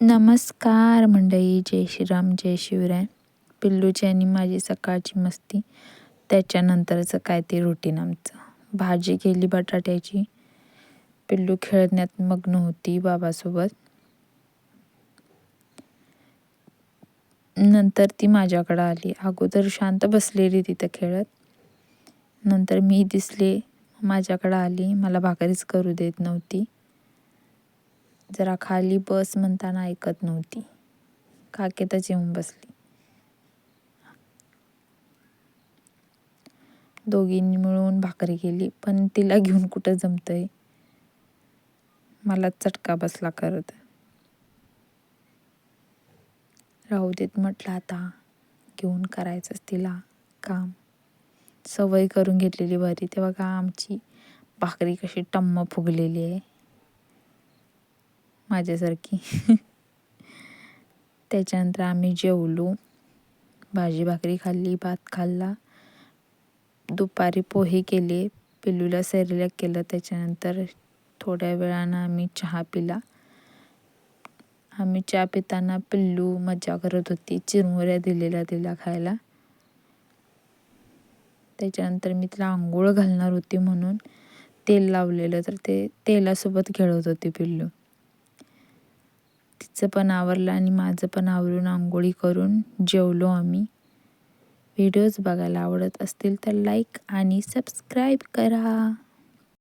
नमस्कार मंडळी, जय श्रीराम, जय शिवराय. पिल्लूची आणि माझी सकाळची मस्ती, त्याच्यानंतरचं काय ते रुटीन आमचं. भाजी केली बटाट्याची. पिल्लू खेळण्यात मग्न होती बाबासोबत. नंतर ती माझ्याकडं आली. अगोदर शांत बसलेली तिथं खेळत. नंतर मी दिसले, माझ्याकडं आली. मला भाकरीच करू देत नव्हती. जरा खाली बस म्हणताना ऐकत नव्हती. काकेतच येऊन बसली. दोघींनी मिळून भाकरी केली, पण तिला घेऊन कुठं जमतंय. मला चटका बसला करत. राहू देत म्हटलं, आता घेऊन करायचंच तिला काम. सवय करून घेतलेली बरी. ते बघा आमची भाकरी कशी टम्म फुगलेली आहे, माझ्यासारखी. त्याच्यानंतर आम्ही जेवलो. भाजी भाकरी खाल्ली, भात खाल्ला. दुपारी पोहे केले, पिल्लूला सेरेलॅक केलं. त्याच्यानंतर थोड्या वेळानं आम्ही चहा पिला. आम्ही चहा पिताना पिल्लू मज्जा करत होती. चिरमुऱ्या दिलेल्या तिला खायला. त्याच्यानंतर मी तिला आंघोळ घालणार होती म्हणून तेल लावलेलं, तर ते तेलासोबत खेळत होती पिल्लू. तिचं पण आवरलं आणि माझं पण आवरून आंघोळी करून जेवलो आम्ही. व्हिडिओज बघायला आवडत असतील तर लाईक आणि सबस्क्राईब करा.